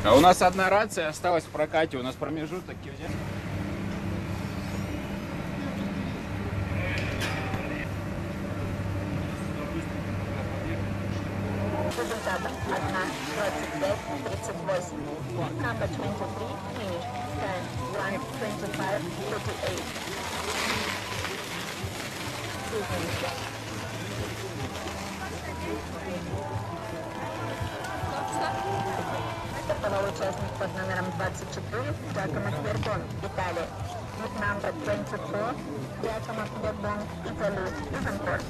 А у нас одна рация осталась в прокате, у нас промежуток где? Результатом 1:25:38. Number 23 finished. Time 1:25:38. Стартовал участник под номером 24 Giacomo Verdon, Италия. With number 24 Giacomo Verdon, Italy, is on course.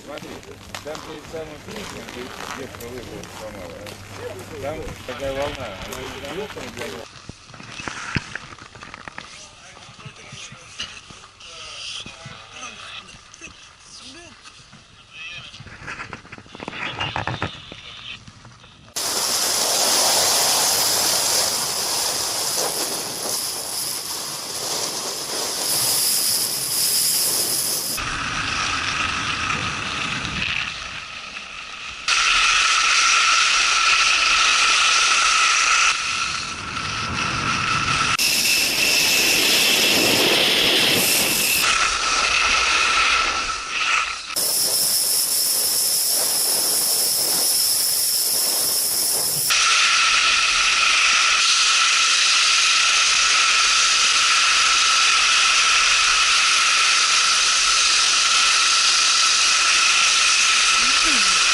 Смотри, там перед самым финишем, где пролыгала сломала, там такая волна, она не заметна для него.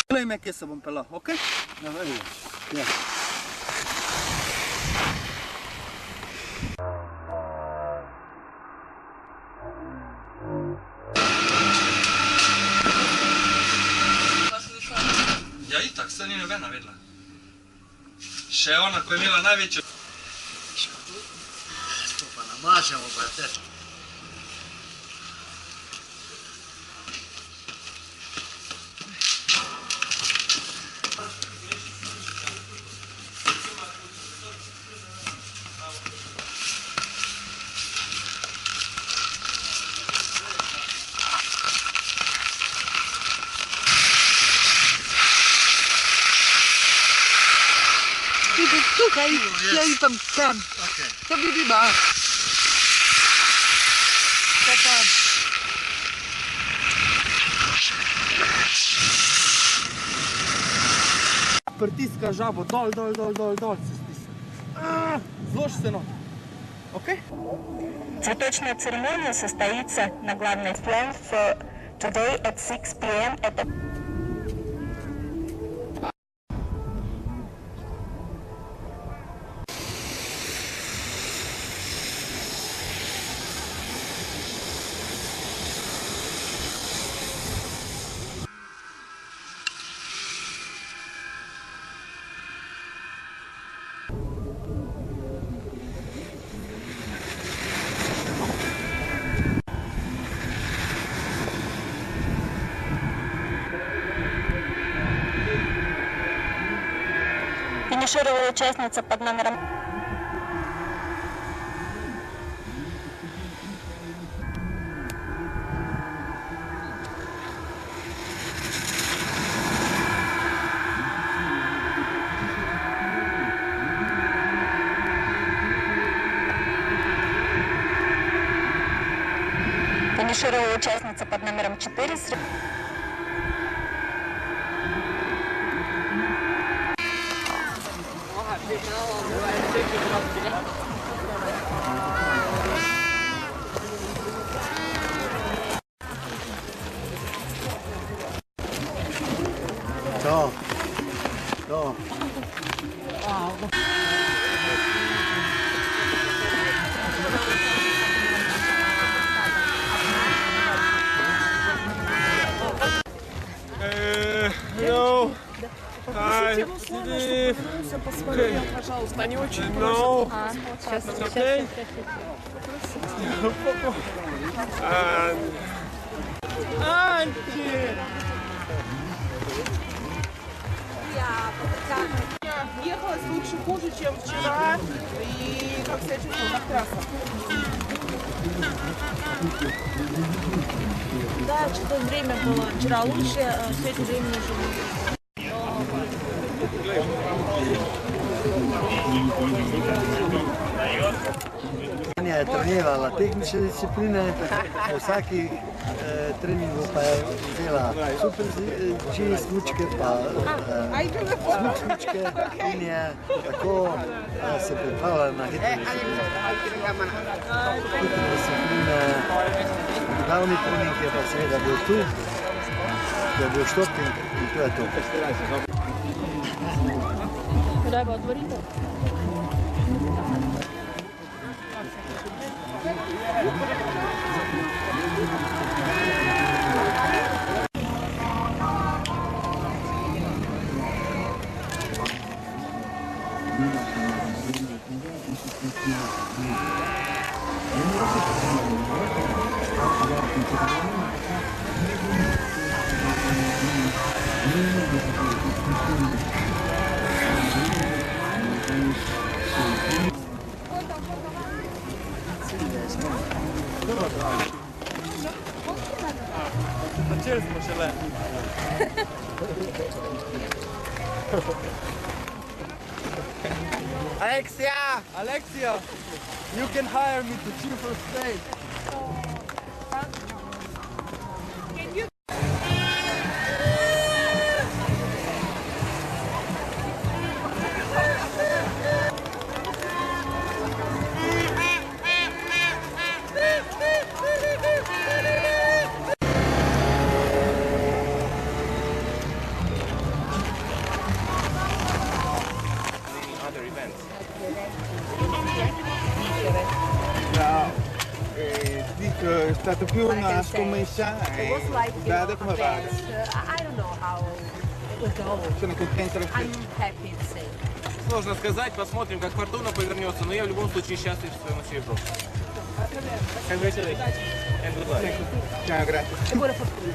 Glej me, kje se bom pelal, ok? Ja. Ja itak, sve ni nobena videla. Še ona koja je imela najveću... To pa namažemo, brate. Tukaj, ja idem tam. Da vidimo. Pa tam. Pritiska žabo, dol, se stisne. Zloži not. Ok? Цветочная церемония состоится на главной план for today at 6 p.m. at the... Финишировала участница под номером... Финишировала участница под номером 4. To. To. No. Посмотрел, пожалуйста, они очень no. Сейчас, okay. Ехалось лучше хуже, чем вчера. И как себя чувствовала, как трасса? Да, что-то время было вчера лучше, а сегодня времени уже не. Je trenirala tehnične discipline, po vsaki treningu pa je vzela super G smučke, pa smuk smučke in je tako se pripravila na hitre discipline. Glavni trening je pa seveda bil tu, da je bil štoping in to je to. Kdaj bo otvoritev? Alexia, you can hire me to cheer for stage. È stato più una scommessa data come va? I don't know how it will go. Sono contento. I'm happy to say. Сложно сказать, посмотрим, как фортуна повернется, но я в любом случае счастлив, что я на всей Европе. Congratulations. And good luck. Ciao, grazie. E buona fortuna.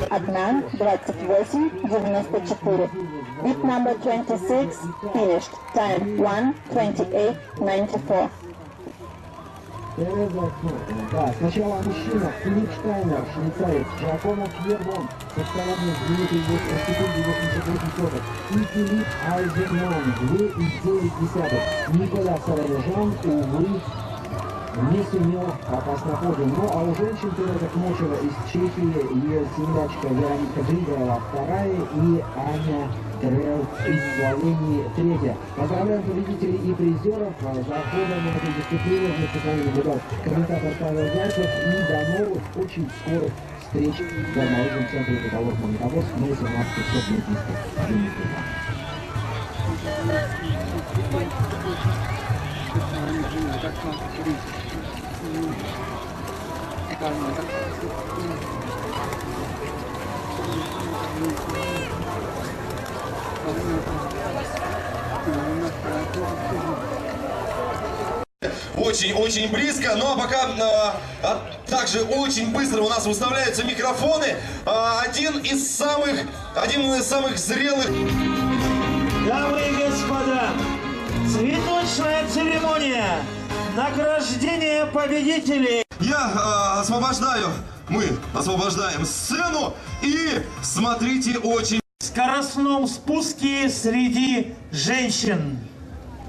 Одна, 28, 94. Bit number 26, finished. Time 1:28:94. Да, сначала мужчина, Филипп Штайнер, швейцарец, Джакомо Пьербон, состояние 2,8 секунды 88 соток, и Филипп Айзенман, 2,9. Николя Саралежан, увы, не сумел попасть на подиум. Ну а у женщин пилоток Мочева из Чехии, ее землячка Вероника Григорова вторая и Аня Дрел из Словении третья. Поздравляем победителей и призеров за ходом на этой дисциплине. Вместе с вами наблюдал комментатор Павел Зайцев. И до новых, очень скорых встреч в горнолыжном центре Петровск Магнитогорск на 18 часов Олимпийских. Calma. Очень близко, ну а пока также очень быстро у нас выставляются микрофоны. Один из самых зрелых. Дамы и господа, цветочная церемония награждения победителей. Мы освобождаем сцену и смотрите очень... В скоростном спуске среди женщин.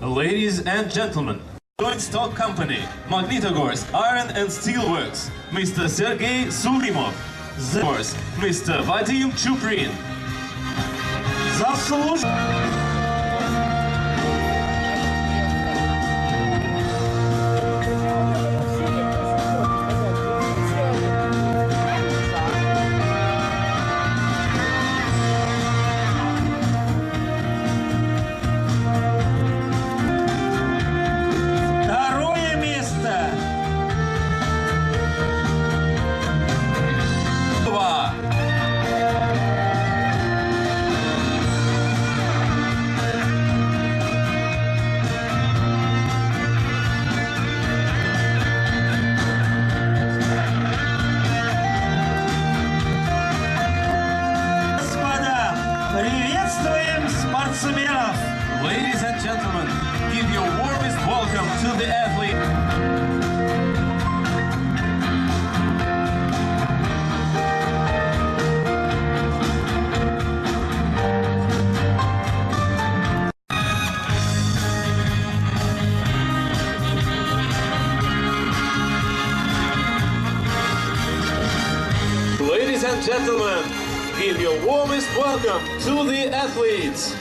Ladies and gentlemen, Joint Stock Company, Magnitogorsk Iron and Steel Works, Mr. Sergei Surimov, Mr. Vadim Chuprin. Второе место. Господа, приветствуем спортсменов. Ladies and gentlemen, give your warmest welcome to the athlete. Ladies and gentlemen, give your warmest welcome to the athletes.